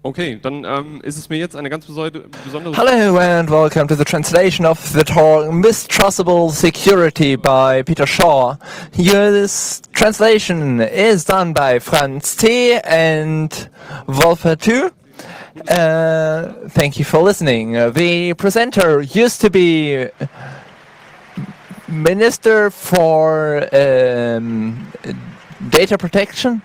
Okay, dann ist es mir jetzt eine ganz besondere... Hello and welcome to the translation of the talk Mistrustable Security by Peter Shaw. Here this translation is done by Franz T. and Wolfer 2. Thank you for listening. The presenter used to be Minister for Data Protection,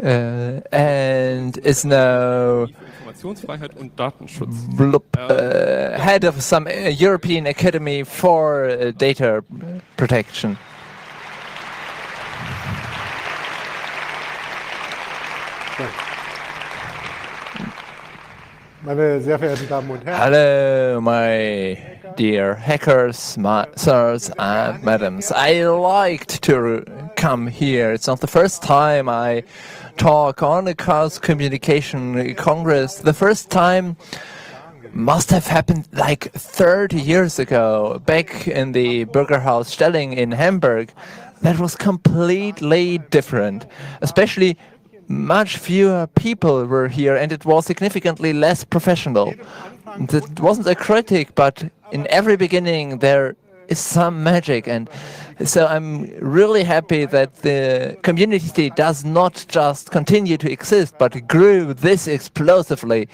and is now Informationsfreiheit und Datenschutz. head of some European Academy for Data Protection. Meine sehr verehrten Damen und Herren. Hello, my dear hackers, sirs and madams. I liked to come here. It's not the first time I talk on a Chaos Communication Congress. The first time must have happened like 30 years ago, back in the Bürgerhaus Stelling in Hamburg. That was completely different, especially much fewer people were here and it was significantly less professional. It wasn't a critic, but in every beginning there is some magic, and so I'm really happy that the community does not just continue to exist, but grew this explosively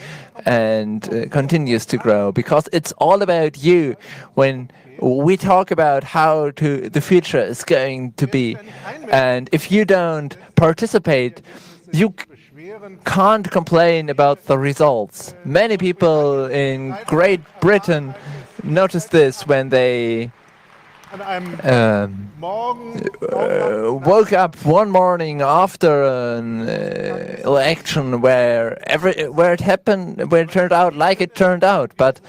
and continues to grow, because it's all about you when we talk about how the future is going to be. And if you don't participate, you can't complain about the results. Many people in Great Britain noticed this when they woke up one morning after an election where it turned out like it turned out, but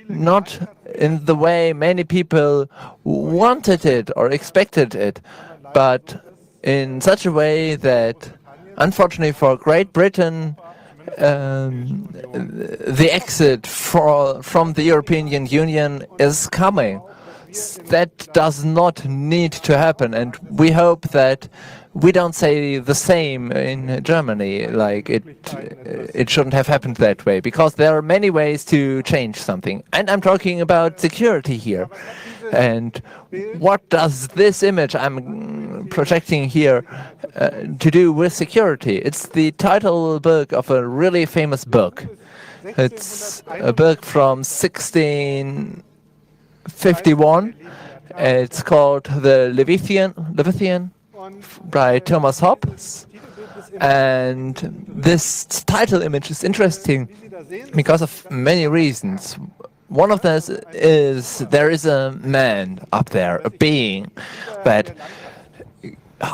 not in the way many people wanted it or expected it, but in such a way that, unfortunately for Great Britain, the exit from the European Union is coming. That does not need to happen, and we hope that we don't say the same in Germany, like it shouldn't have happened that way, because there are many ways to change something. And I'm talking about security here. And what does this image I'm projecting here to do with security? It's the title book of a really famous book. It's a book from 1651. It's called The Leviathan by Thomas Hobbes. And this title image is interesting because of many reasons. One of those is there is a man up there, a being that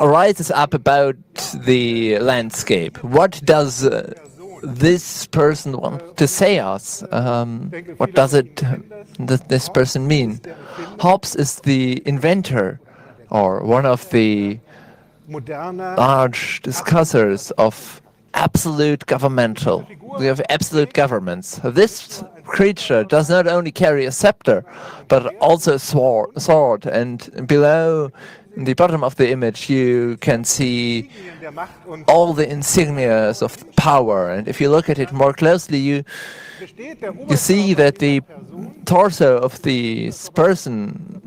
rises up about the landscape. What does this person want to say us? What does this person mean? Hobbes is the inventor, or one of the large discussers of absolute governmental. We have absolute governments. This creature does not only carry a scepter, but also a sword. And below, in the bottom of the image, you can see all the insignias of power. And if you look at it more closely, you see that the torso of this person,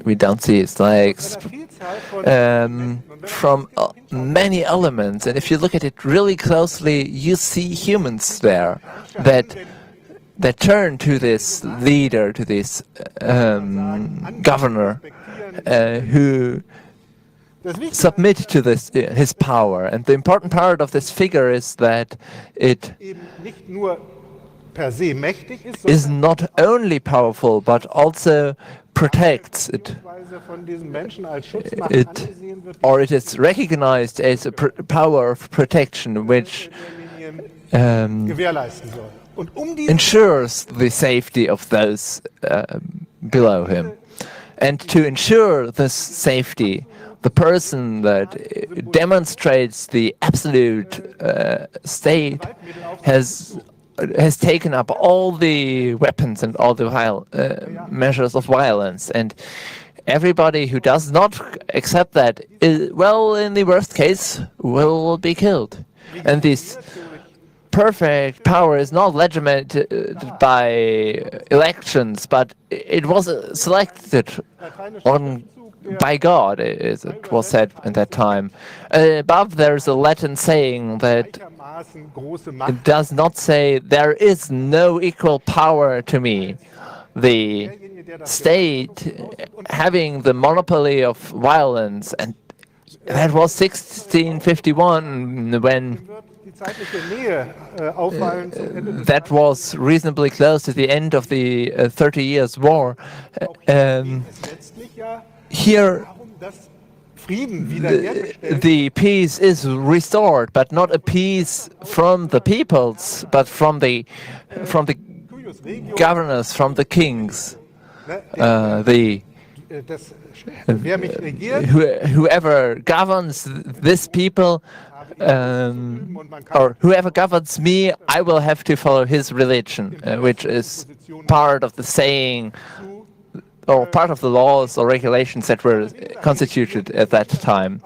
we don't see its legs, from many elements. And if you look at it really closely, you see humans there that turn to this leader, to this governor, who submit to his power. And the important part of this figure is that it is not only powerful, but also protects it. It is recognized as a power of protection, which ensures the safety of those below him. And to ensure this safety, the person that demonstrates the absolute state has taken up all the weapons and all the measures of violence, and everybody who does not accept that well, in the worst case, will be killed. And this perfect power is not legitimated by elections, but it was selected by God, as it was said at that time. Above there's a Latin saying that it does not say there is no equal power to me. The state having the monopoly of violence, and that was 1651 when that was reasonably close to the end of the 30 Years' War. Here the peace is restored, but not a peace from the peoples, but from the governors, from the kings. Whoever governs this people, or whoever governs me, I will have to follow his religion, which is part of the saying, or part of the laws or regulations that were constituted at that time.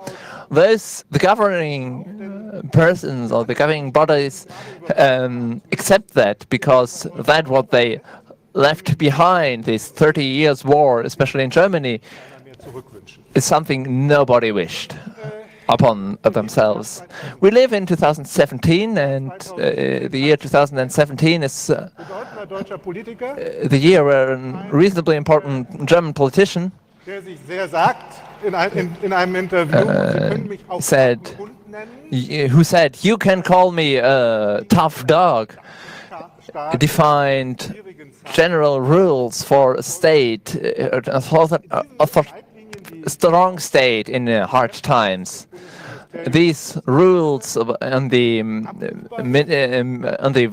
The governing persons or the governing bodies accept that, because that's what they left behind. This 30 Years' War, especially in Germany, is something nobody wished upon themselves. We live in 2017, and the year 2017 is the year where a reasonably important German politician who said, "You can call me a tough dog," defined general rules for a state, a strong state in hard times. These rules on the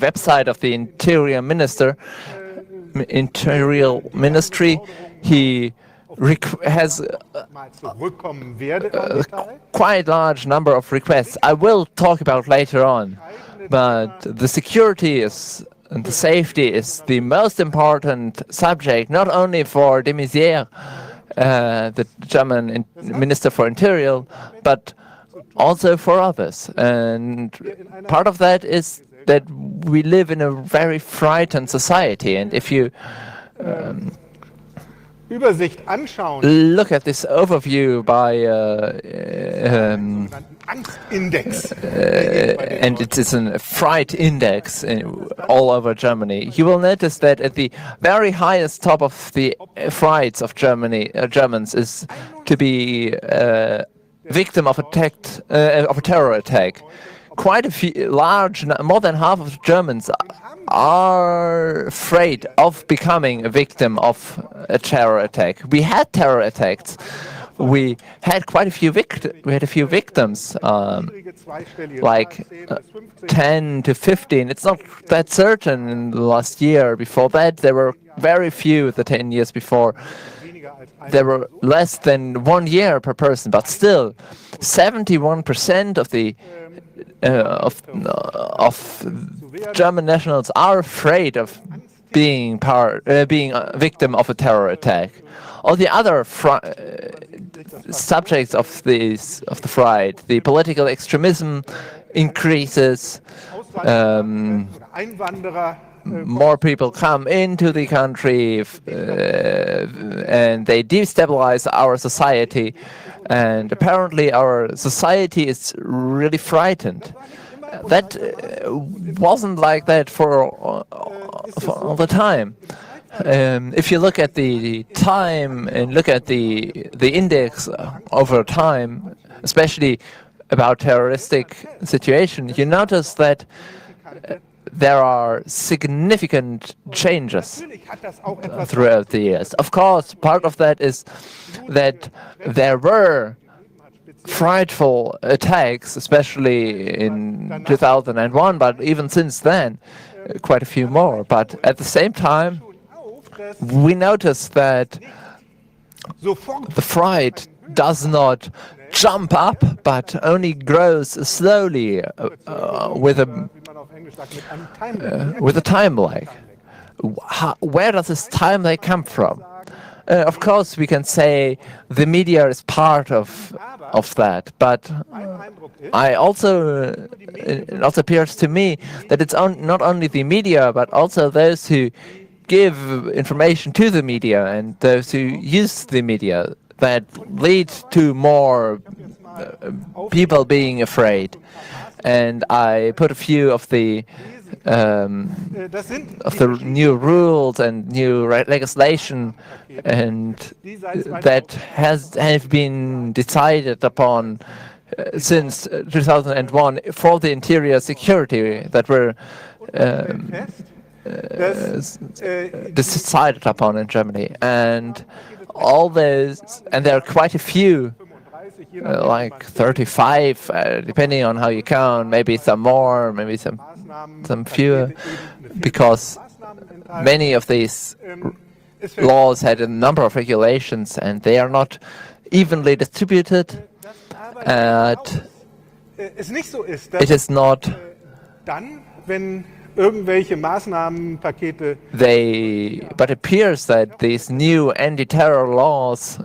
website of the Interior Ministry, he has quite large number of requests. I will talk about later on, but the security and the safety is the most important subject, not only for de Maizière, the German Minister for Interior, but also for others. And part of that is that we live in a very frightened society, and if you look at this overview by and it is a fright index all over Germany, you will notice that at the very highest top of the frights of Germans is to be victim of a terror attack. Quite a few, more than half of Germans are afraid of becoming a victim of a terror attack. We had terror attacks. We had quite a few victims, like 10 to 15. It's not that certain in the last year. Before that, there were very few. The 10 years before, there were less than 1 year per person. But still, 71% of the of German nationals are afraid of being a victim of a terror attack. All the other subjects of the fright, the political extremism increases. More people come into the country and they destabilize our society, and apparently our society is really frightened. That wasn't like that for all the time. If you look at the time and look at the index over time, especially about terroristic situation, you notice that there are significant changes throughout the years. Of course, part of that is that there were frightful attacks, especially in 2001, but even since then, quite a few more. But at the same time, we notice that the fright does not jump up, but only grows slowly with a time lag. Where does this time lag come from? Of course, we can say the media is part of that, but it also appears to me that it's not only the media, but also those who give information to the media and those who use the media that lead to more people being afraid. And I put a few of the new rules and new legislation and that have been decided upon since 2001 for the interior security that were decided upon in Germany, and all those, and there are quite a few, like 35, depending on how you count, maybe some more, maybe some fewer, because many of these laws had a number of regulations and they are not evenly distributed, and it is not but appears that these new anti-terror laws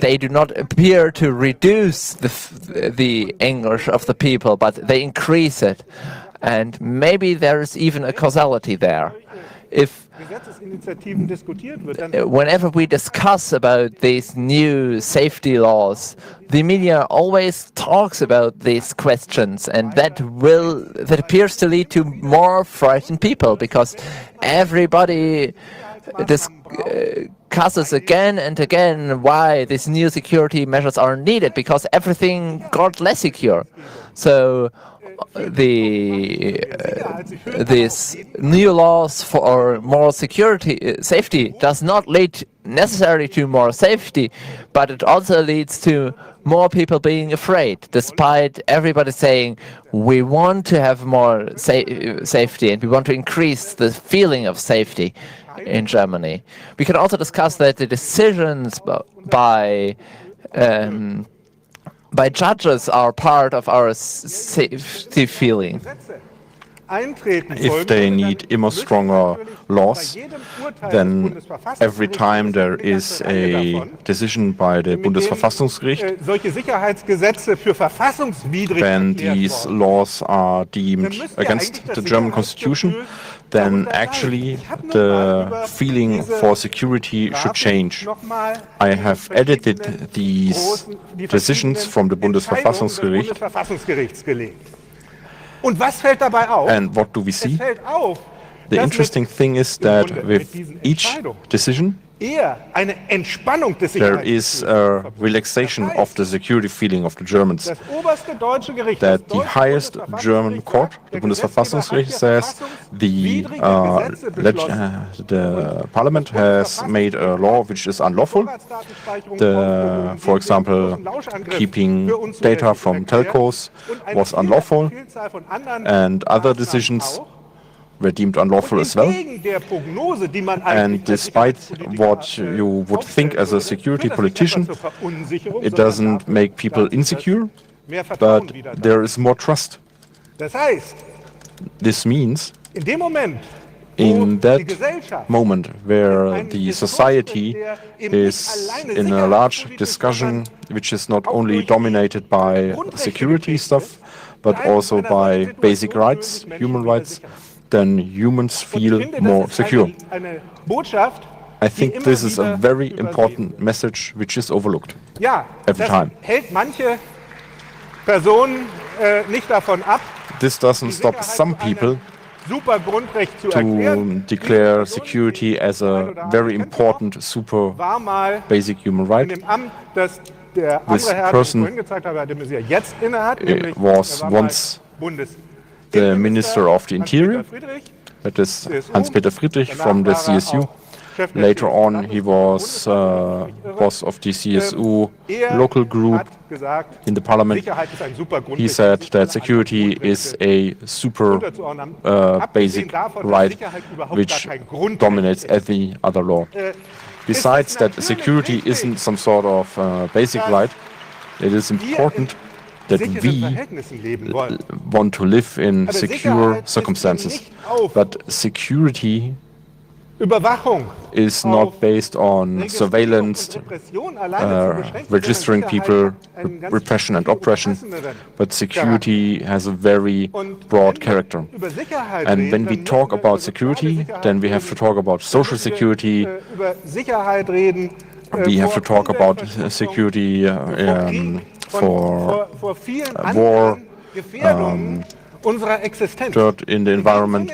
they do not appear to reduce the anguish of the people, but they increase it, and maybe there is even a causality there. Whenever we discuss about these new safety laws, the media always talks about these questions, and that appears to lead to more frightened people, because everybody discusses again and again why these new security measures are needed, because everything got less secure. So these new laws for more safety does not lead necessarily to more safety, but it also leads to more people being afraid, despite everybody saying we want to have more safety and we want to increase the feeling of safety in Germany. We can also discuss that the decisions by judges are part of our safety feeling. If they need immer stronger laws, then every time there is a decision by the Bundesverfassungsgericht, when these laws are deemed against the German constitution, then actually the feeling for security should change. I have edited these decisions from the Bundesverfassungsgericht. And what do we see? The interesting thing is that with each decision, there is a relaxation of the security feeling of the Germans. That the highest German court, the Bundesverfassungsgericht, says the parliament has made a law which is unlawful. For example, keeping data from telcos was unlawful, and other decisions were deemed unlawful as well. And despite what you would think as a security politician, it doesn't make people insecure, but there is more trust. This means in that moment where the society is in a large discussion which is not only dominated by security stuff, but also by basic rights, human rights, then humans feel more secure. I think this is a very important message which is overlooked every time. This doesn't stop some people to declare security as a very important, super basic human right. This person was once the Minister of the Interior, that is Hans-Peter Friedrich from the CSU. Later on, he was boss of the CSU local group in the parliament. He said that security is a super basic right which dominates every other law. besides that security isn't some sort of basic right, it is important that we want to live in secure circumstances. But security is not based on surveillance, registering people, repression and oppression, but security has a very broad character. And when we talk about security, then we have to talk about social security, we have to talk about security for war, dirt in the environment,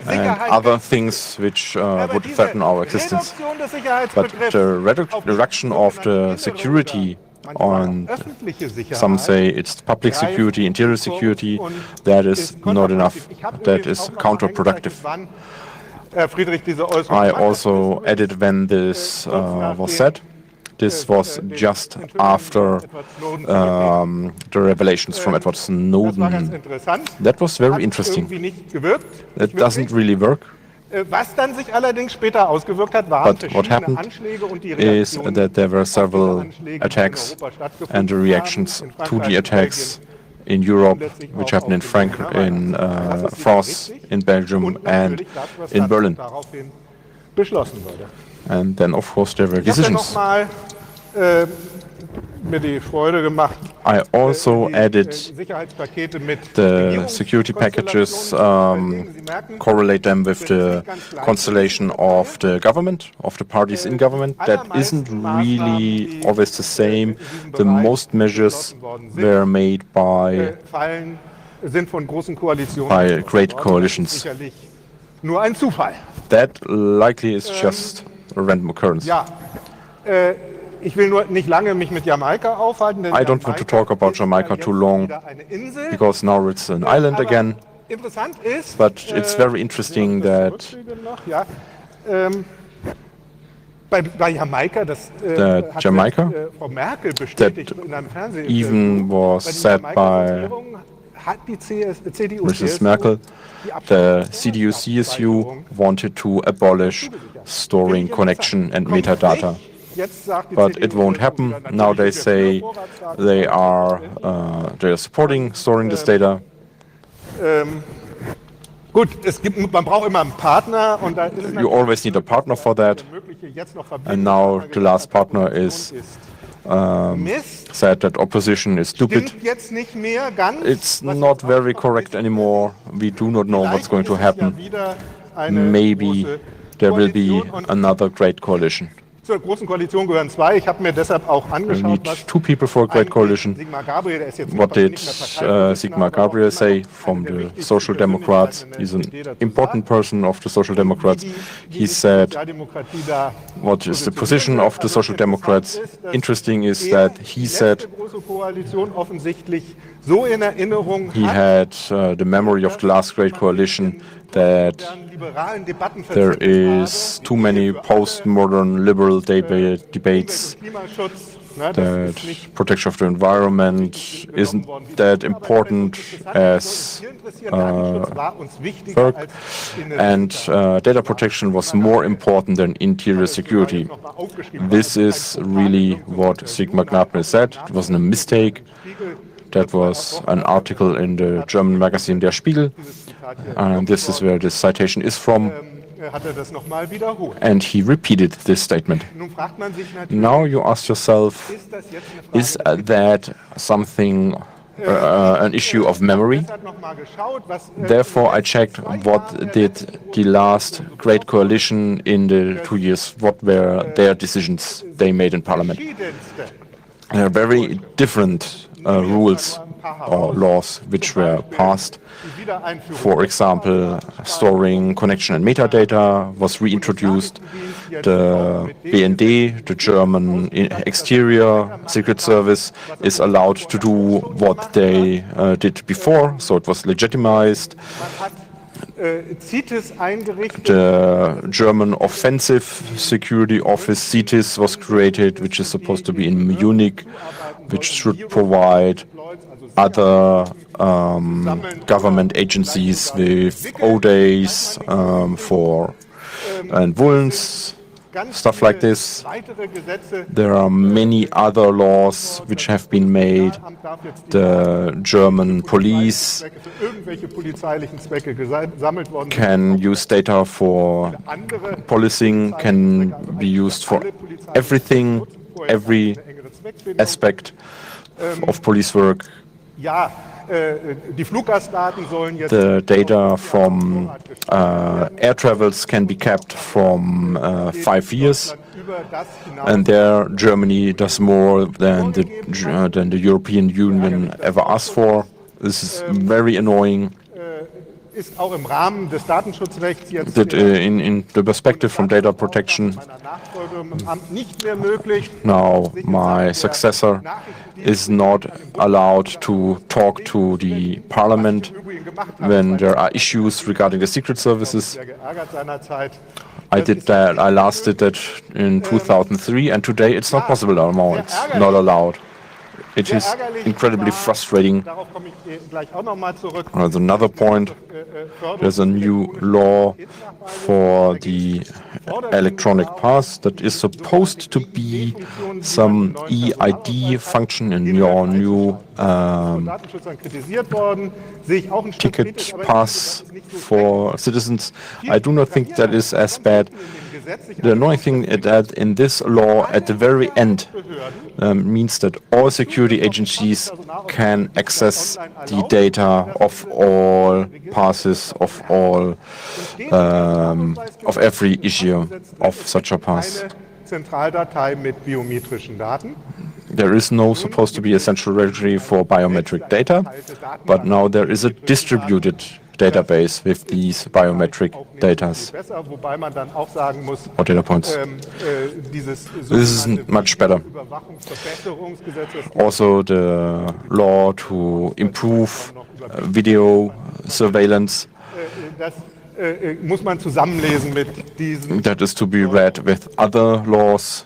and other things which would threaten our existence. But the reduction of the security on, some say it's public security, interior security, that is not enough. That is counterproductive. I also added when this was said. This was just after the revelations from Edward Snowden. That was very interesting. That doesn't really work. But what happened is that there were several attacks and the reactions to the attacks in Europe, which happened in France, in Belgium, and in Berlin. And then, of course, there were decisions. I also added the security packages, correlate them with the constellation of the government, of the parties in government. That isn't really always the same. The most measures were made by great coalitions. That likely is just a random occurrence. I don't want to talk about Jamaica too long, because now it's an island again. But it's very interesting that Jamaica, that even was said by Mrs. Merkel, the CDU-CSU wanted to abolish storing connection and metadata. But it won't happen. Now they say they are supporting storing this data. You always need a partner for that. And now the last partner is said that opposition is stupid. It's not very correct anymore. We do not know what's going to happen. Maybe there will be another great coalition. Zur großen Koalition gehören zwei. Ich habe mir deshalb auch angeschaut, was two people for a great coalition. What did Sigmar Gabriel say from the Social Democrats? He's an important person of the Social Democrats. He said, what is the position of the Social Democrats? Interesting is that he said he had the memory of the last great coalition, that there is too many postmodern liberal debates, that protection of the environment isn't that important as work, and data protection was more important than interior security. This is really what Sigmar Gabriel said. It wasn't a mistake. That was an article in the German magazine Der Spiegel. And this is where this citation is from. And he repeated this statement. Now you ask yourself, is that something, an issue of memory? Therefore, I checked what did the last great coalition in the 2 years, what were their decisions they made in parliament. There are very different rules or laws which were passed. For example, storing connection and metadata was reintroduced. The BND, the German Exterior Secret Service, is allowed to do what they did before, so it was legitimized. The German Offensive Security Office, CITES, was created, which is supposed to be in Munich, which should provide other government agencies with O-days and vulns stuff like this. There are many other laws which have been made. The German police can use data for policing, can be used for everything, every aspect of police work. The data from air travels can be kept from 5 years, and there Germany does more than the European Union ever asked for. This is very annoying. That in the perspective from data protection, now my successor is not allowed to talk to the parliament when there are issues regarding the secret services. I did that. I last did that in 2003, and today it's not possible anymore. It's not allowed. It is incredibly frustrating. There's another point. There's a new law for the electronic pass that is supposed to be some e-ID function in your new ticket pass for citizens. I do not think that is as bad. The annoying thing is that in this law, at the very end, means that all security agencies can access the data of all passes, of all of every issue of such a pass. There is no supposed to be a central registry for biometric data, but now there is a distributed database with these biometric data or data points. This is much better. Also, the law to improve video surveillance, that is to be read with other laws.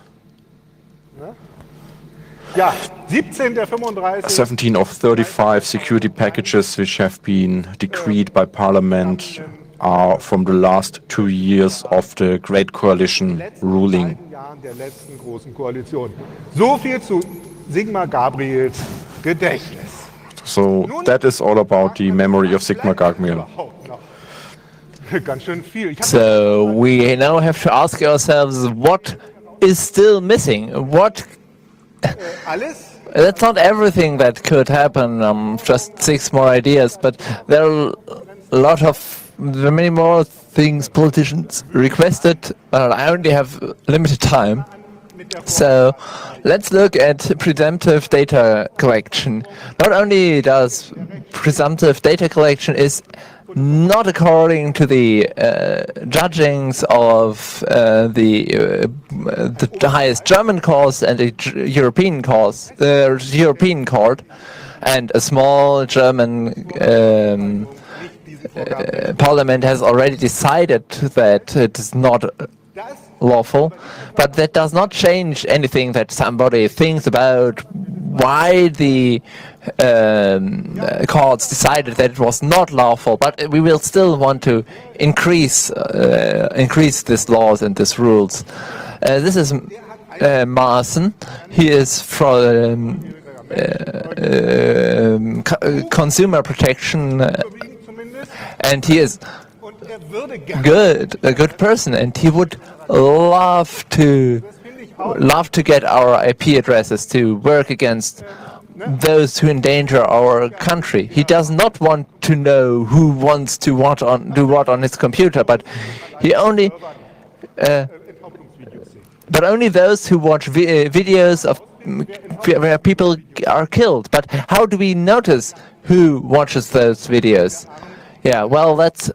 17 of 35 security packages which have been decreed by Parliament are from the last 2 years of the Great Coalition ruling. So that is all about the memory of Sigmar Gabriel. So we now have to ask ourselves, what is still missing? What? That's not everything that could happen. Just 6 more ideas, but there are there are many more things politicians requested. I only have limited time. So let's look at presumptive data collection. Not only does presumptive data collection is not according to the judgings of the highest German courts and the European courts, the European court, and a small German parliament has already decided that it is not lawful, but that does not change anything that somebody thinks about why the courts decided that it was not lawful. But we will still want to increase these laws and these rules. This is Maaßen. He is from consumer protection, and he is a good person, and he would love to get our IP addresses to work against those who endanger our country. He does not want to know who wants to do what on his computer, but he only those who watch videos of where people are killed. But how do we notice who watches those videos? Yeah, well, that's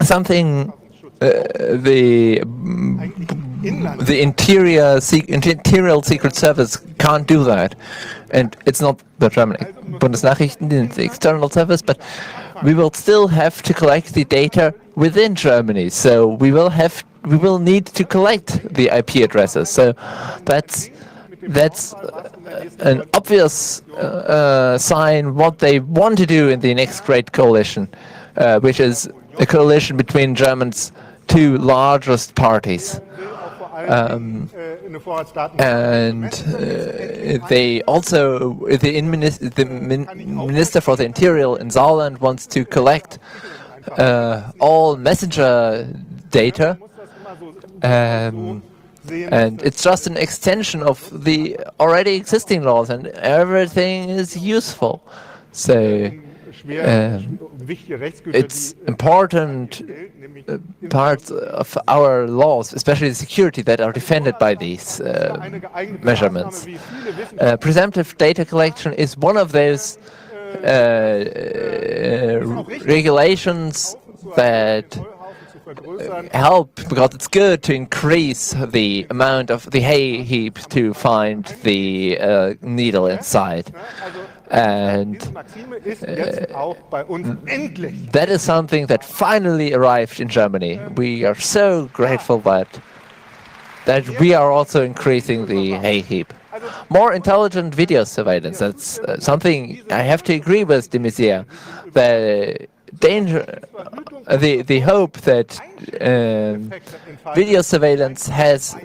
something the interior secret service can't do that, and it's not the German Bundesnachrichten, the external service, but we will still have to collect the data within Germany. So we will need to collect the IP addresses. So that's an obvious sign what they want to do in the next great coalition, which is a coalition between Germany's 2 largest parties. and they also, the Minister for the Interior in Saarland wants to collect all messenger data, and it's just an extension of the already existing laws, and everything is useful. So it's important parts of our laws, especially the security, that are defended by these measurements. Presumptive data collection is one of those regulations that help, because it's good to increase the amount of the hay heap to find the needle inside. And that is something that finally arrived in Germany. We are so grateful that we are also increasing the hay heap. More intelligent video surveillance, that's something I have to agree with de Maizière. The danger, the hope that video surveillance has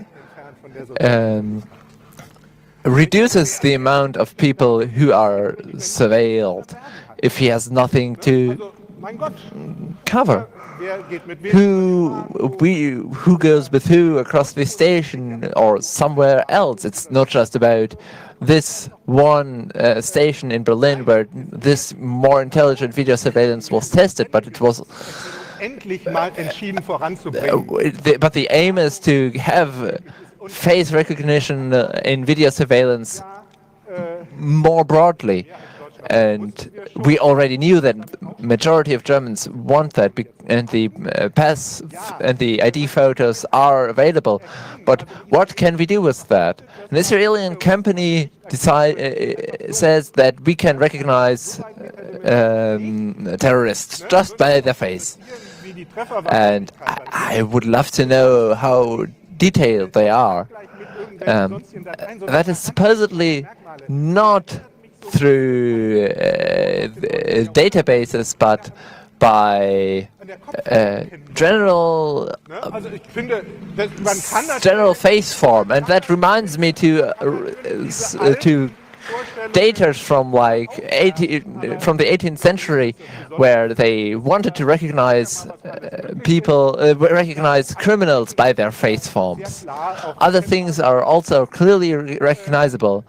reduces the amount of people who are surveilled if he has nothing to cover. Who goes with who across the station or somewhere else? It's not just about this one station in Berlin where this more intelligent video surveillance was tested, but it was. But the aim is to have face recognition in video surveillance more broadly. And we already knew that majority of Germans want that, and the pass and the ID photos are available. But what can we do with that? An Israeli company says that we can recognize terrorists just by their face. And I would love to know how detailed they are. That is supposedly not through databases, but by general face form, and that reminds me to data from like from the 18th century, where they wanted to recognize recognize criminals by their face forms. Other things are also clearly recognizable.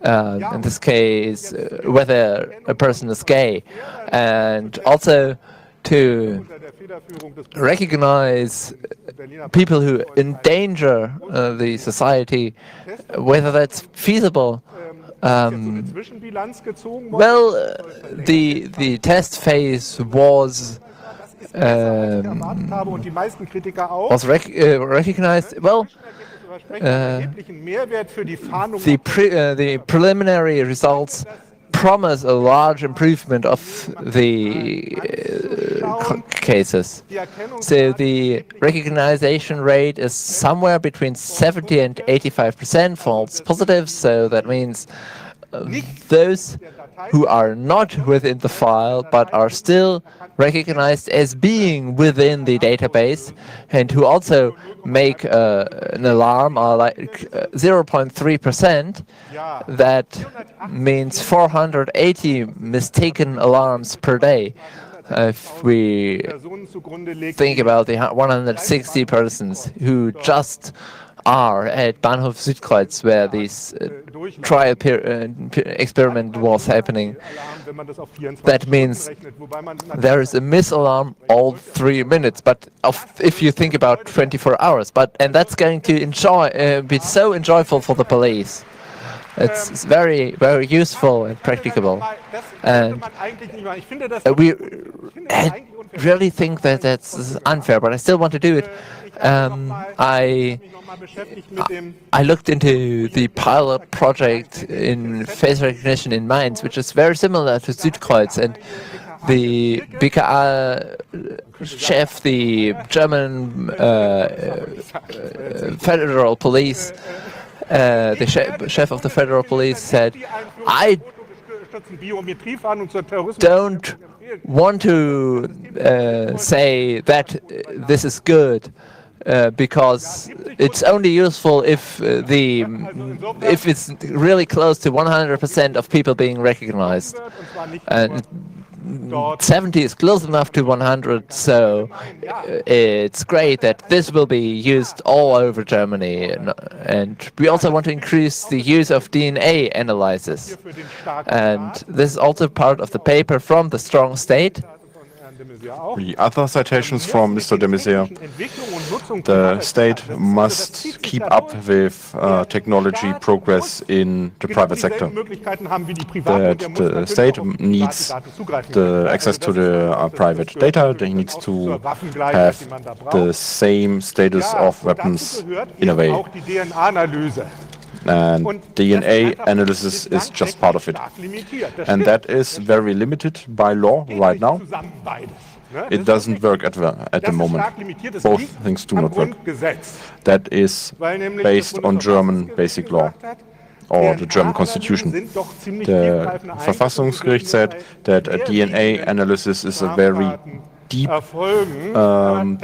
In this case, whether a person is gay, and also to recognize people who endanger the society, whether that's feasible. Well, the test phase was recognized. Well, the preliminary results promise a large improvement of the cases. So the recognition rate is somewhere between 70 and 85% false positives. So that means those who are not within the file but are still recognized as being within the database, and who also make an alarm, are like 0.3%. That means 480 mistaken alarms per day. If we think about the 160 persons who just are at Bahnhof Südkreuz, where this trial experiment was happening, that means there is a misalarm all 3 minutes. But if you think about 24 hours, and that's going to be so enjoyable for the police. It's very, very useful and practicable. And we really think that that's unfair, but I still want to do it. I looked into the pilot project in face recognition in Mainz, which is very similar to Südkreuz, and the BKA chef, the German federal police, the chef of the federal police said, I don't want to say that this is good. because it's only useful if it's really close to 100% of people being recognized, and 70 is close enough to 100, so it's great that this will be used all over Germany. And we also want to increase the use of DNA analysis, and this is also part of the paper from the Strong State. The other citations from Mr. de Maizière: the state must keep up with technology progress in the private sector. That the state needs the access to the private data. They need to have the same status of weapons in a way. And DNA analysis is just part of it. And that is very limited by law right now. It doesn't work at the moment. Both things do not work. That is based on German basic law or the German constitution. The Verfassungsgericht said that a DNA analysis is a very deep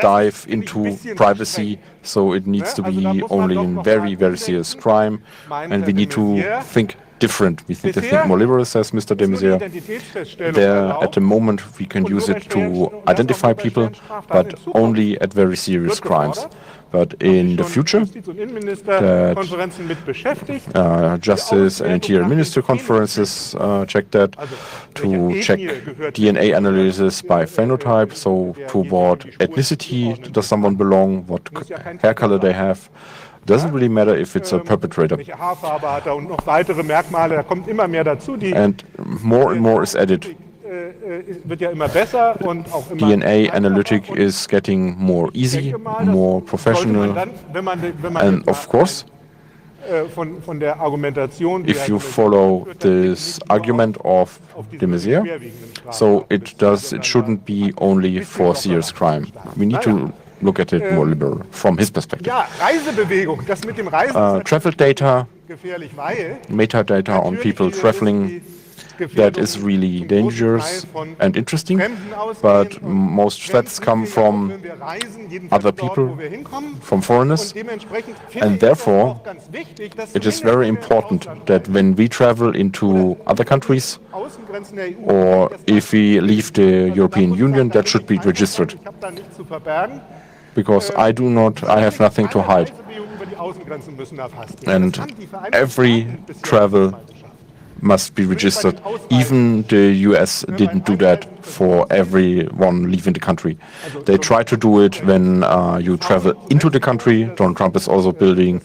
dive into privacy, so it needs to be only in very, very serious crime, and we need to think different. We need to think more liberal, says Mr. de Maizière. There, at the moment, we can use it to identify people, but only at very serious crimes. But in the future, that Justice and Interior Minister conferences check that, to check DNA analysis by phenotype, so to what ethnicity does someone belong, what hair color they have. Doesn't really matter if it's a perpetrator. And more is added. DNA analytic is getting more easy, more professional, and of course, if you follow this argument of de Maizière, so it shouldn't be only for serious crime. We need to look at it more liberal from his perspective. Travel data, metadata on people traveling, that is really dangerous and interesting, but most threats come from other people, from foreigners, and therefore it is very important that when we travel into other countries or if we leave the European Union, that should be registered. Because I have nothing to hide. And every travel must be registered. Even the US didn't do that for everyone leaving the country. They try to do it when you travel into the country. Donald Trump is also building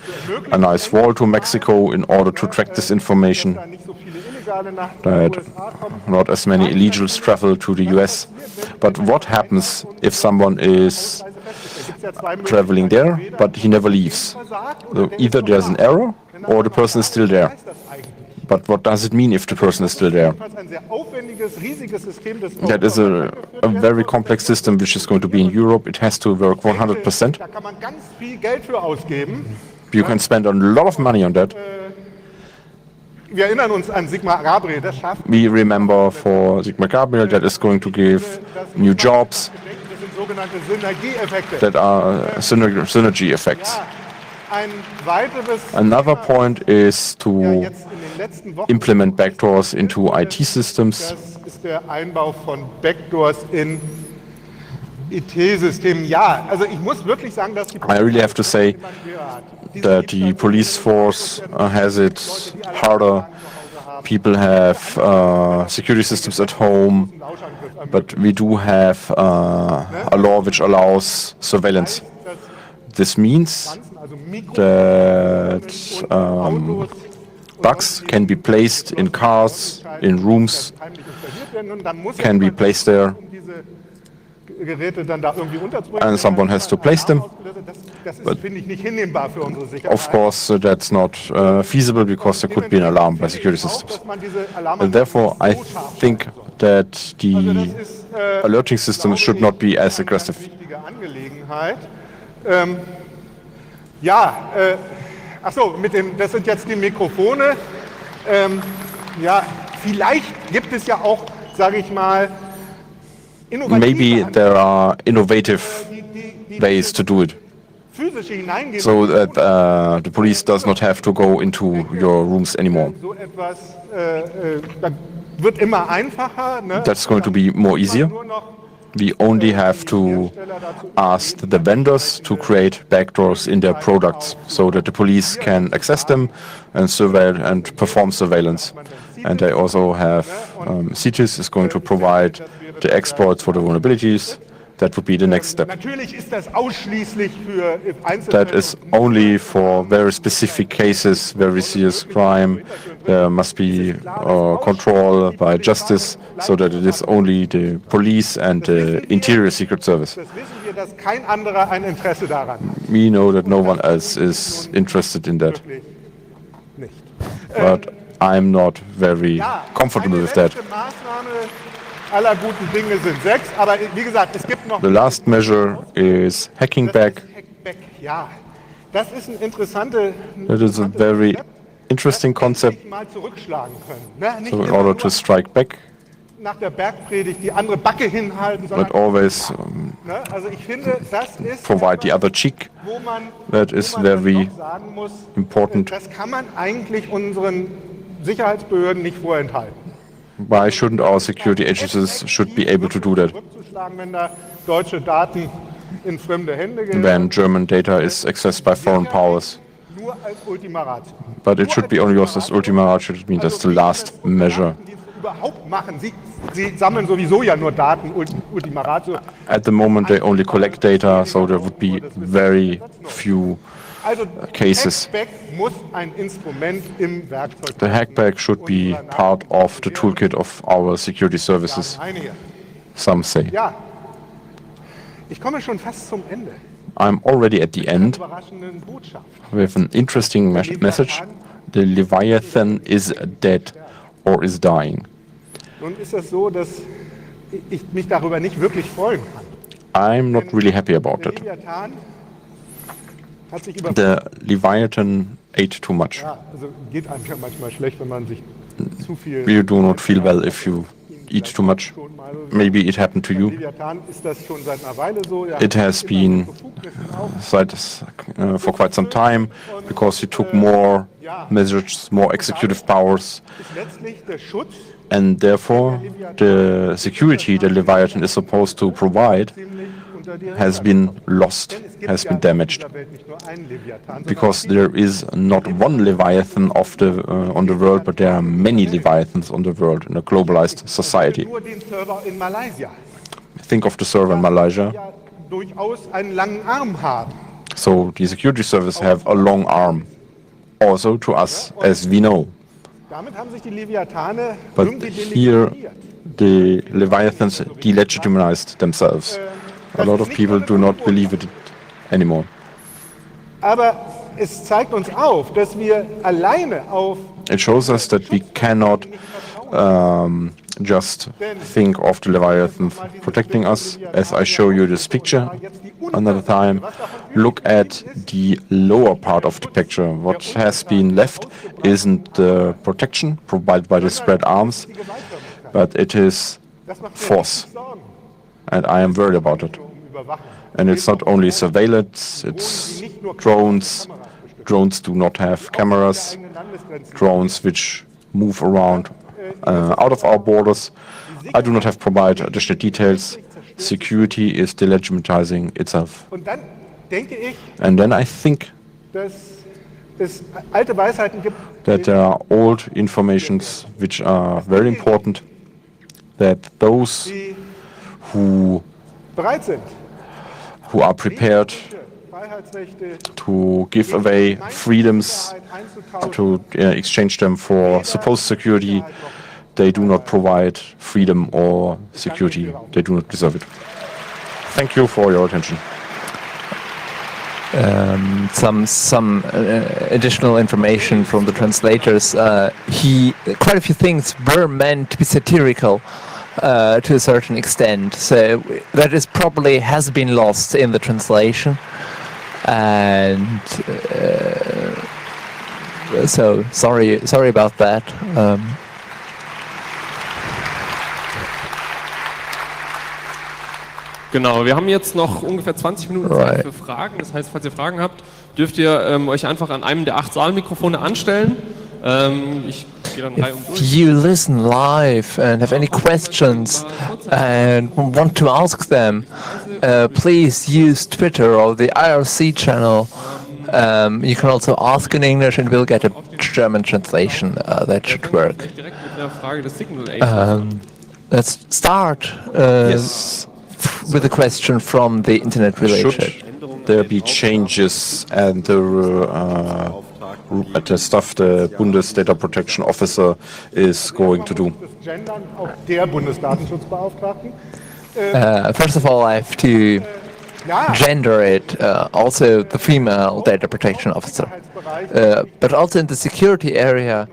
a nice wall to Mexico in order to track this information, that not as many illegals travel to the US. But what happens if someone is traveling there, but he never leaves? So either there's an error or the person is still there. But what does it mean if the person is still there? That is a very complex system which is going to be in Europe. It has to work 100%. You can spend a lot of money on that. We remember for Sigmar Gabriel that is going to give new jobs, that are synergy effects. Another point is to implement backdoors into IT systems. I really have to say that the police force has it harder. People have security systems at home, but we do have a law which allows surveillance. This means that bugs can be placed in cars, in rooms, can be placed there, and someone has to place them. But of course, that's not feasible because there could be an alarm by security systems. And therefore, I think that the alerting system should not be as aggressive. Das sind jetzt die Mikrofone. Vielleicht gibt es ja auch, sage ich mal, maybe there are innovative ways to do it. so that the police does not have to go into your rooms anymore. That's going to be more easier. We only have to ask the vendors to create backdoors in their products so that the police can access them and surveil and perform surveillance. And they also have, CITES is going to provide the exploits for the vulnerabilities. That would be the next step. That is only for very specific cases, very serious crime. There must be control by justice, so that it is only the police and the Interior Secret Service. We know that no one else is interested in that. But I'm not very comfortable with that. The last measure is hacking back. That is a very interesting concept. So in order to strike back, but always provide the other cheek. That is very important. Why shouldn't our security agencies should be able to do that? When German data is accessed by foreign powers. But it should be only used as ultima ratio, it means that's the last measure. At the moment they only collect data, so there would be very few cases. The hackback should be part of the toolkit of our security services, some say. I'm already at the end with an interesting message. The Leviathan is dead or is dying. I'm not really happy about it. The Leviathan ate too much. You do not feel well if you eat too much. Maybe it happened to you. It has been for quite some time because he took more measures, more executive powers. And therefore, the security the Leviathan is supposed to provide has been lost, has been damaged. Because there is not one Leviathan on the world, but there are many Leviathans on the world in a globalized society. Think of the server in Malaysia. So the security service have a long arm, also to us, as we know. But here the Leviathans delegitimized themselves. A lot of people do not believe it anymore. It shows us that we cannot just think of the Leviathan protecting us. As I show you this picture another time, look at the lower part of the picture. What has been left isn't the protection provided by the spread arms, but it is force. And I am worried about it. And it's not only surveillance, it's drones. Drones do not have cameras. Drones which move around out of our borders. I do not have provided additional details. Security is delegitimizing itself. And then I think that there are old informations which are very important, that those who are prepared to give away freedoms, to exchange them for supposed security, they do not provide freedom or security. They do not deserve it. Thank you for your attention. Some additional information from the translators. Quite a few things were meant to be satirical to a certain extent, so that is probably has been lost in the translation, and so sorry about that. Genau, wir haben jetzt noch ungefähr 20 Minuten Zeit für Fragen. Das heißt, falls ihr Fragen habt, dürft ihr euch einfach an einem der 8 Saalmikrofone anstellen. Ich gehe dann rein If you listen live and have any questions and want to ask them, please use Twitter or the IRC channel. You can also ask in English and we'll get a German translation. That should work. direkt mit der Frage des Signal Agents. Let's start with a question from the internet related. Should there be changes and the stuff the Bundesdata Protection Officer is going to do? Der Bundesdatenschutzbeauftragten. First of all, I have to gender it, also the female data protection officer. But also in the security area,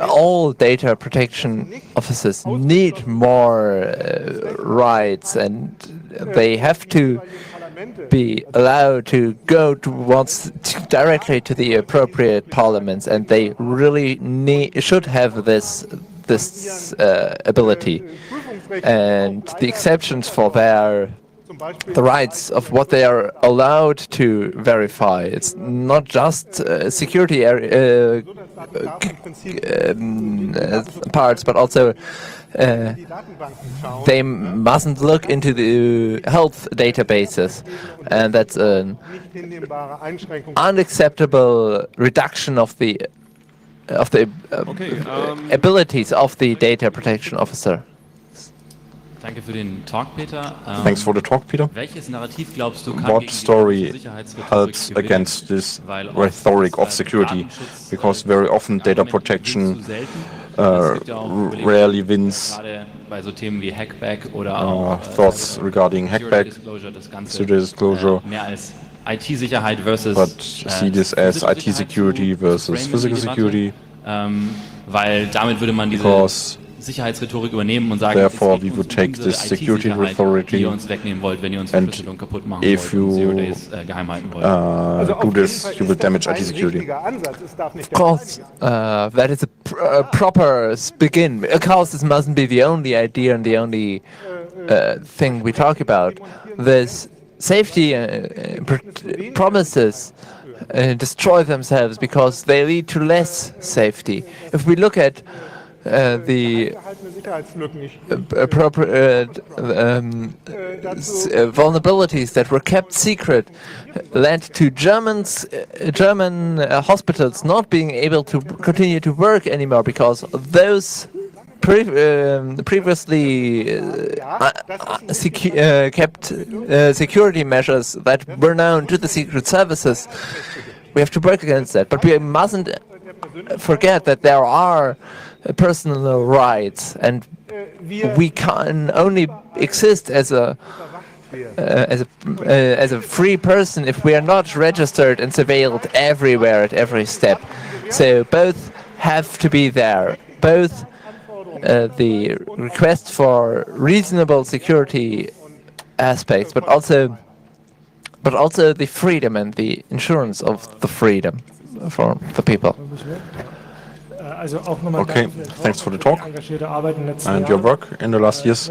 all data protection officers need more rights, and they have to be allowed to go directly to the appropriate parliaments, and they really should have this ability. And the exceptions for the rights of what they are allowed to verify. It's not just security parts, but also they mustn't look into the health databases, and that's an unacceptable reduction of the abilities of the data protection officer. Danke für den Talk, Peter. Thanks for the talk, Peter. Welches Narrativ glaubst du, kann What story helps against this rhetoric of security? Because very often data protection rarely wins bei so Themen wie Hackback oder auch thoughts regarding hackback, disclosure, mehr als IT-Sicherheit versus but see this as IT security versus physical security. Weil damit würde man diese Sicherheitsrhetorik übernehmen und sagen, therefore we would take this security rhetoric, die ihr uns wegnehmen wollt, wenn ihr uns and Verschlüsselung kaputt machen if wollt und you 0 Days geheim halten wollt. do this, you will damage IT security. Of course, that is a proper begin. Of course, this mustn't be the only idea and the only thing we talk about. There's safety promises destroy themselves because they lead to less safety. If we look at the appropriate vulnerabilities that were kept secret led to German hospitals not being able to continue to work anymore because those previously kept security measures that were known to the secret services. We have to work against that, but we mustn't forget that there are personal rights, and we can only exist as a free person if we are not registered and surveilled everywhere at every step. So both have to be there. Both the request for reasonable security aspects, but also the freedom and the insurance of the freedom for the people. Okay, thanks for the talk and your work in the last years.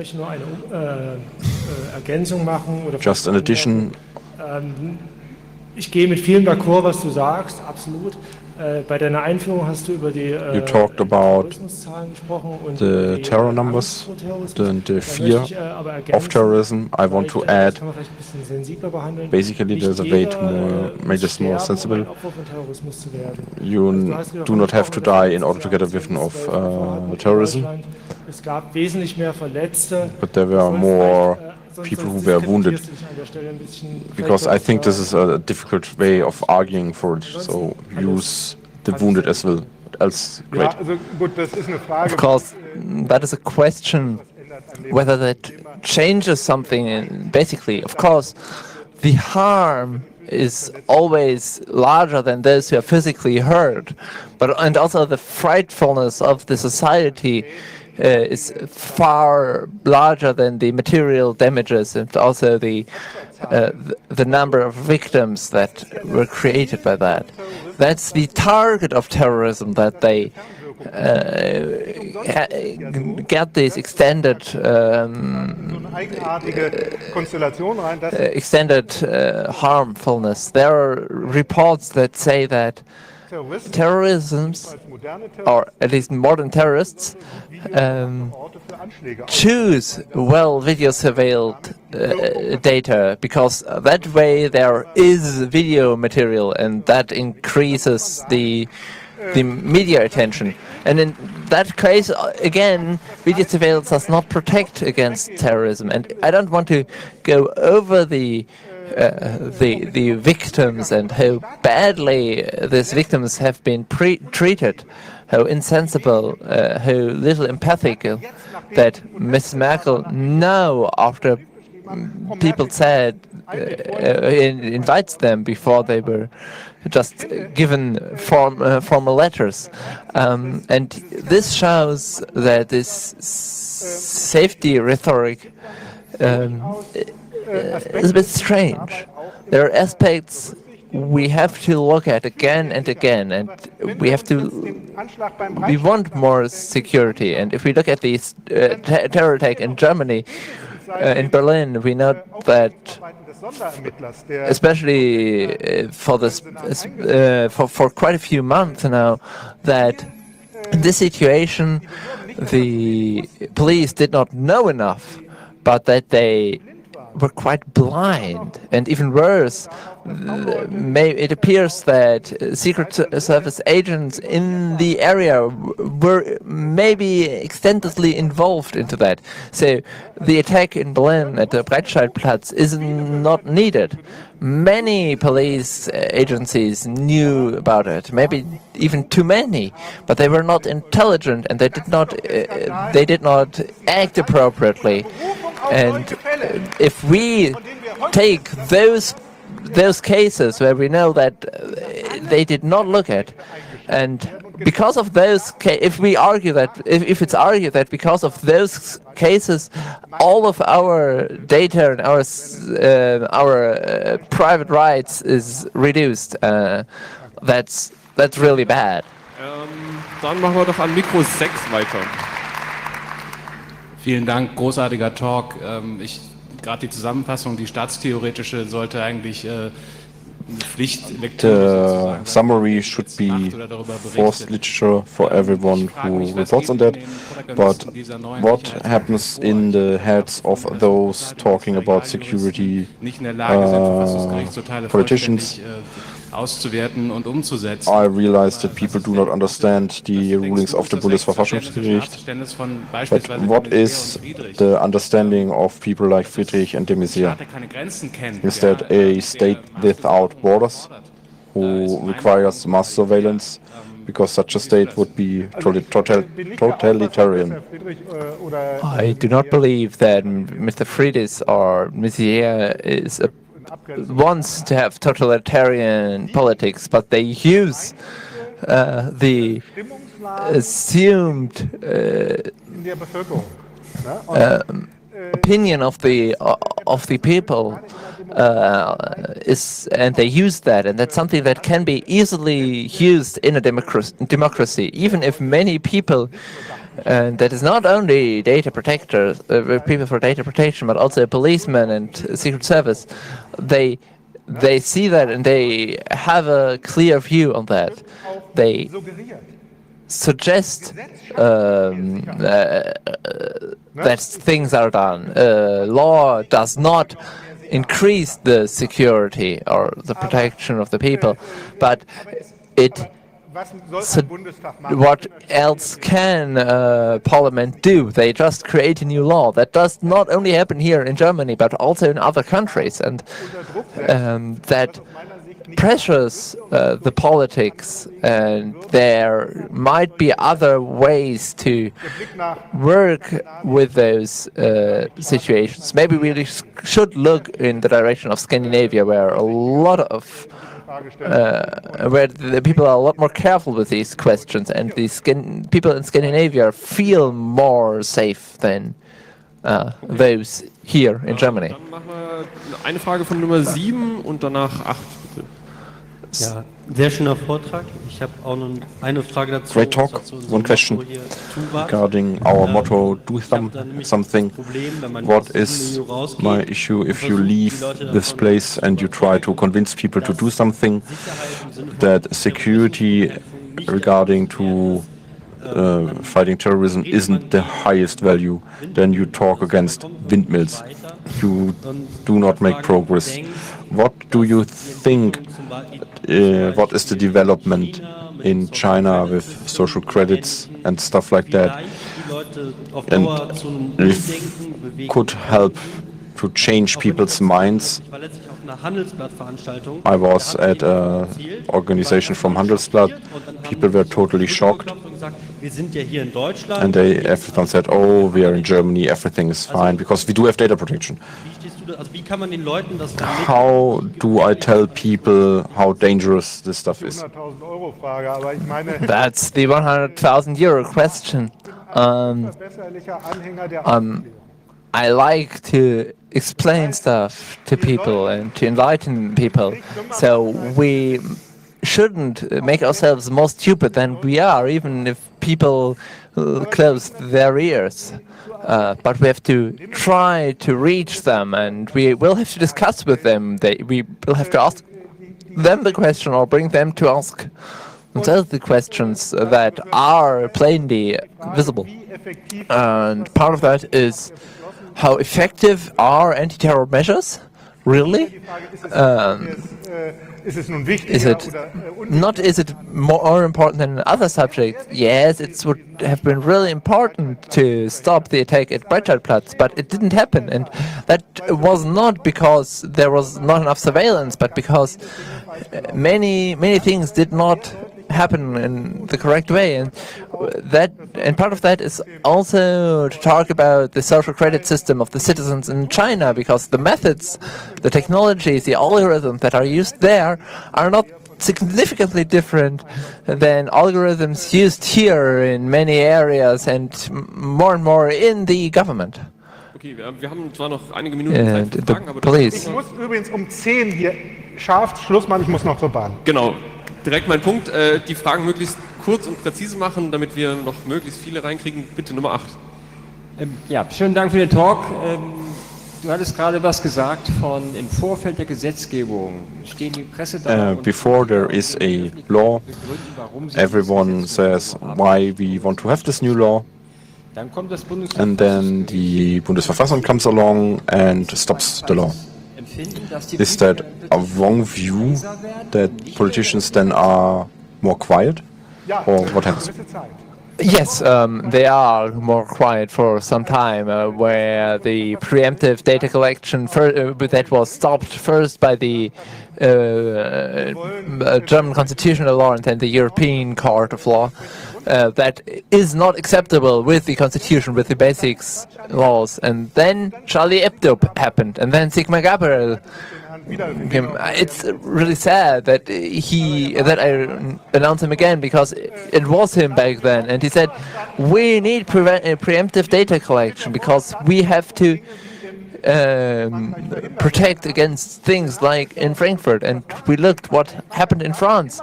Just in addition, ich gehe mit vielem d'accord, was du sagst, absolut. Bei deiner Einführung hast du über die you talked about Terrorismuszahlen gesprochen und the terror numbers, the fear of terrorism. I want to add, basically there's a way to make this more sensible. You do not have to die in order to get a victim of terrorism, but there were more people who were wounded, because I think this is a difficult way of arguing for it, so use the wounded as well. Else, great. Of course, that is a question whether that changes something. And basically, of course, the harm is always larger than those who are physically hurt, and also the frightfulness of the society is far larger than the material damages, and also the number of victims that were created by that. That's the target of terrorism, that they get this extended harmfulness. There are reports that say that terrorisms, or at least modern terrorists, choose well video surveilled data, because that way there is video material and that increases the media attention. And in that case, again, video surveillance does not protect against terrorism. And I don't want to go over the victims and how badly these victims have been treated, how insensible, how little empathic that Ms. Merkel now, after people said, invites them before they were just given formal letters. And this shows that this safety rhetoric is a bit strange. There are aspects we have to look at again and again, and we want more security. And if we look at this terror attack in Germany, in Berlin, we know that, especially for quite a few months now, that in this situation the police did not know enough, but that they were quite blind. And even worse, it appears that Secret Service agents in the area were maybe extensively involved into that. So the attack in Berlin at the Breitscheidplatz is not needed. Many police agencies knew about it, maybe even too many, but they were not intelligent and they did not act appropriately. And if we take those cases where we know that they did not look at, and because of those, if it's argued that because of those cases, all of our data and our private rights is reduced, that's really bad. Dann machen wir doch an Mikro 6 weiter. Vielen Dank, großartiger Talk. Gerade die Zusammenfassung, die staatstheoretische, sollte eigentlich The summary should be forced literature for everyone who reports on that. But what happens in the heads of those talking about security politicians? I realize that people do not understand the rulings of the Bundesverfassungsgericht. But what is the understanding of people like Friedrich and de Maizière? Is that a state without borders who requires mass surveillance? Because such a state would be totalitarian. I do not believe that Mr. Friedrich or Maizière wants to have totalitarian politics, but they use the assumed opinion of the people, and they use that, and that's something that can be easily used in a democracy, even if many people. And that is not only data protectors, people for data protection, but also policemen and Secret Service. They see that and they have a clear view on that. They suggest that things are done. Law does not increase the security or the protection of the people, but what else can Parliament do? They just create a new law. That does not only happen here in Germany, but also in other countries, and that pressures the politics. And there might be other ways to work with those situations. Maybe we should look in the direction of Scandinavia, where a lot of where the people are a lot more careful with these questions, and people in Scandinavia feel more safe than those here in Germany. Dann machen wir eine Frage von Nummer 7 und danach 8, bitte. Ja, Sehr schöner Vortrag. Ich habe auch noch eine Frage dazu. Great talk. One question regarding our motto, do something. What is my issue if you leave this place and you try to convince people to do something? That security regarding to fighting terrorism isn't the highest value. Then you talk against windmills. You do not make progress. What do you think? What is the development in China with social credits and stuff like that? And if could help to change people's minds. I was at an organization from Handelsblatt. People were totally shocked. And everyone said, oh, we are in Germany, everything is fine, because we do have data protection. How do I tell people how dangerous this stuff is? That's the 100,000 euro question. I like to explain stuff to people and to enlighten people. So we shouldn't make ourselves more stupid than we are, even if people close their ears. But we have to try to reach them, and we will have to discuss with them. We will have to ask them the question or bring them to ask themselves the questions that are plainly visible. And part of that is how effective are anti-terror measures? Really? Is it more important than other subjects? Yes, it would have been really important to stop the attack at Breitscheidplatz, but it didn't happen, and that was not because there was not enough surveillance, but because many things did not happen in the correct way, and part of that is also to talk about the social credit system of the citizens in China, because the methods, the technologies, the algorithms that are used there are not significantly different than algorithms used here in many areas and more in the government. Okay, wir haben zwar noch einige Minuten Zeit für Fragen, aber ich muss übrigens um 10 hier scharf Schluss machen, ich muss noch zur Bahn. Genau. Direkt mein Punkt, die Fragen möglichst kurz und präzise machen, damit wir noch möglichst viele reinkriegen. Bitte Nummer 8. Ja, schönen Dank für den Talk. Du hattest gerade was gesagt von im Vorfeld der Gesetzgebung. Stehen die Presse da? Before there is a law, everyone says why we want to have this new law. And then the Bundesverfassung comes along and stops the law. Is that a wrong view that politicians then are more quiet? Or what happens? Yes, they are more quiet for some time, where the preemptive data collection that was stopped first by the German constitutional law and then the European Court of Law. That is not acceptable with the constitution, with the basics laws. And then Charlie Hebdo happened, and then Sigmar Gabriel came. It's really sad that I announce him again, because it was him back then, and he said we need preemptive data collection because we have to protect against things like in Frankfurt. And we looked what happened in France.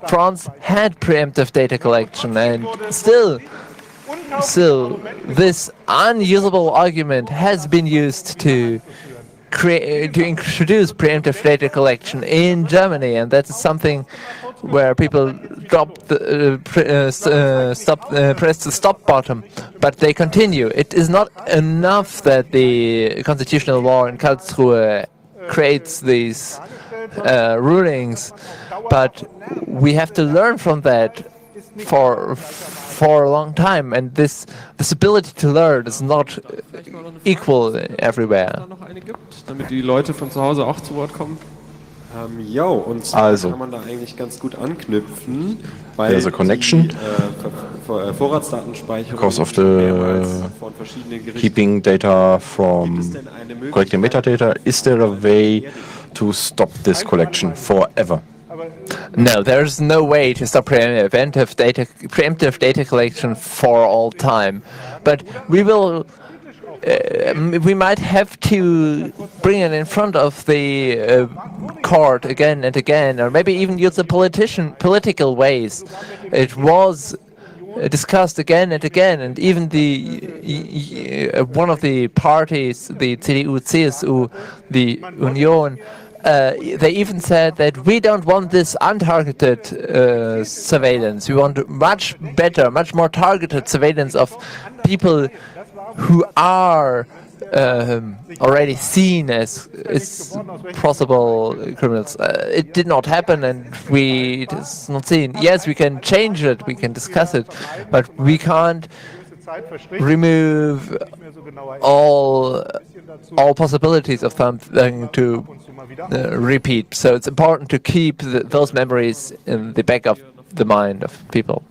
France had preemptive data collection, and still this unusable argument has been used to introduce preemptive data collection in Germany, and that is something where people press the stop button, but they continue. It is not enough that the constitutional law in Karlsruhe creates these rulings, but we have to learn from that for a long time, and this ability to learn is not equal everywhere. Damit die Leute von zu Hause auch zu Wort kommen. Ja, und zwar kann man da eigentlich ganz gut anknüpfen, weil die Vorratsdatenspeicherung because of the keeping data from collecting metadata, is there a way to stop this collection forever? No, there's no way to stop preemptive data collection for all time. But we will we might have to bring it in front of the court again and again, or maybe even use the political ways. It was discussed again and again, and even the one of the parties, the CDU, CSU, the Union, they even said that we don't want this untargeted surveillance. We want much better, much more targeted surveillance of people who are already seen as possible criminals. It did not happen, and it is not seen. Yes, we can change it, we can discuss it, but we can't remove all possibilities of something to repeat. So it's important to keep those memories in the back of the mind of people.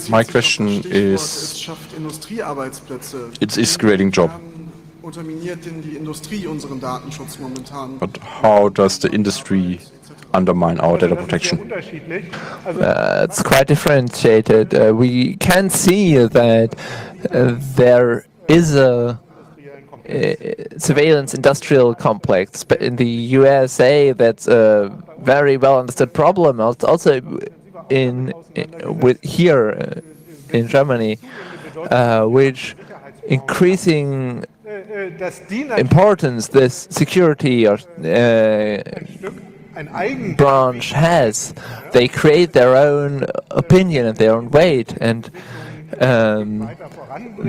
My question is, it is creating jobs. But how does the industry undermine our data protection? It's quite differentiated. We can see that there is a surveillance industrial complex, but in the USA that's a very well understood problem. Also here in Germany, which increasing importance this security or branch has. They create their own opinion and their own weight, and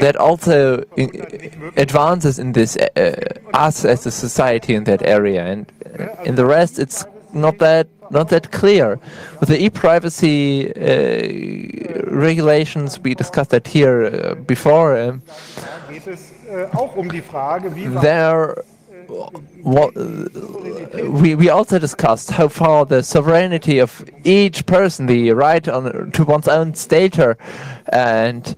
that also advances in this us as a society in that area, and in the rest it's not that clear. With the e-privacy regulations, we discussed that here before. We also discussed how far the sovereignty of each person, the right to one's own data, and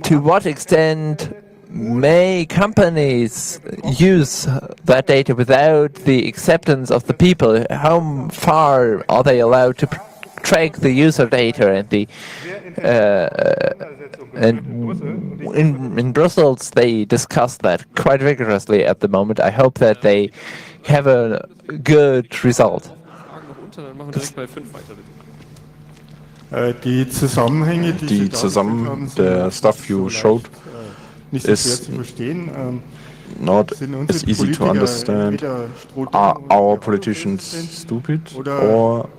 to what extent may companies use that data without the acceptance of the people? How far are they allowed to track the user data? And in Brussels they discuss that quite rigorously at the moment. I hope that they have a good result. The stuff you showed is not as easy to understand. Are our politicians stupid, or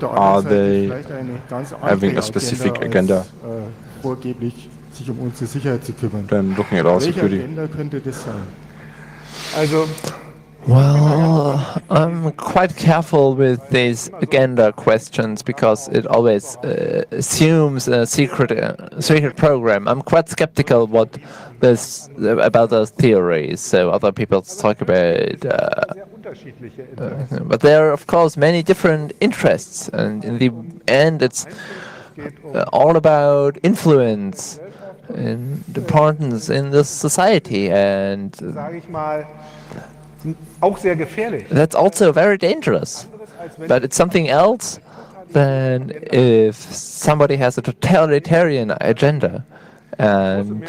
are they having a specific agenda? Then looking at our security. Well, I'm quite careful with these agenda questions because it always assumes a secret program. I'm quite skeptical about those theories. So other people talk about, but there are of course many different interests, and in the end, it's all about influence and importance in the society, and that's also very dangerous. But it's something else than if somebody has a totalitarian agenda. And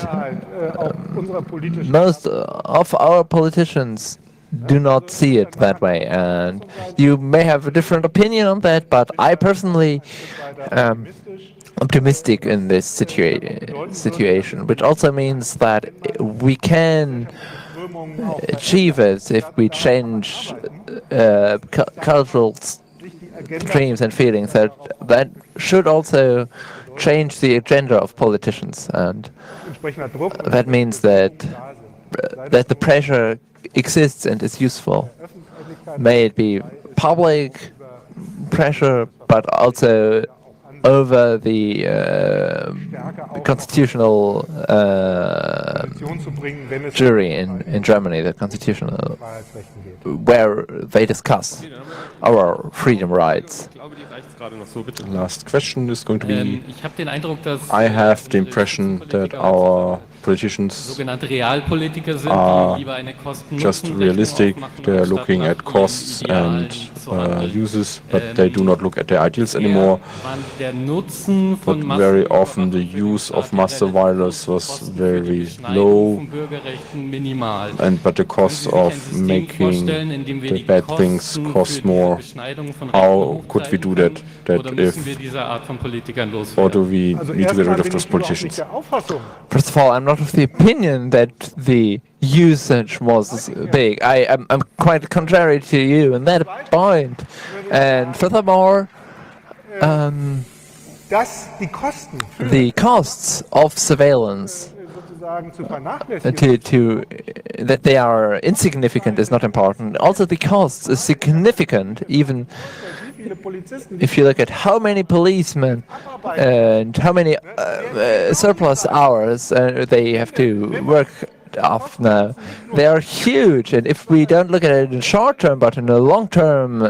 most of our politicians do not see it that way. And you may have a different opinion on that, but I personally am optimistic in this situation, which also means that we can achieve it if we change cultural dreams and feelings. That should also change the agenda of politicians, and that means that the pressure exists and is useful. May it be public pressure, but also over the constitutional jury in Germany, the constitutional, where they discuss our freedom rights. The last question is going to be, I have the impression that our politicians are just realistic. They're looking at costs and uses, but they do not look at their ideals anymore. but very often the use of master violence was very low, but the cost of making the bad things cost more. How could we do that? Or do we need to get rid of those politicians? First of all, I'm not of the opinion that the usage was big. I'm quite contrary to you in that point. And furthermore, the costs of surveillance that they are insignificant is not important. Also, the costs is significant, even if you look at how many policemen and how many surplus hours they have to work off now. They are huge, and if we don't look at it in short term but in a long term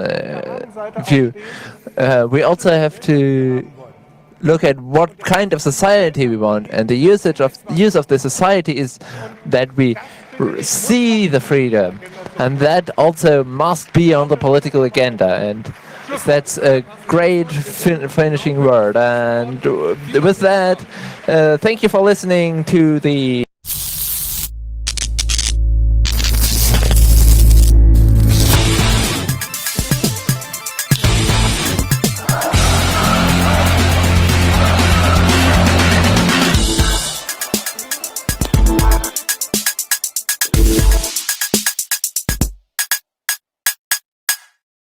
view, we also have to look at what kind of society we want, and the use of the society is that we see the freedom, and that also must be on the political agenda. And that's a great finishing word. And with that, thank you for listening to the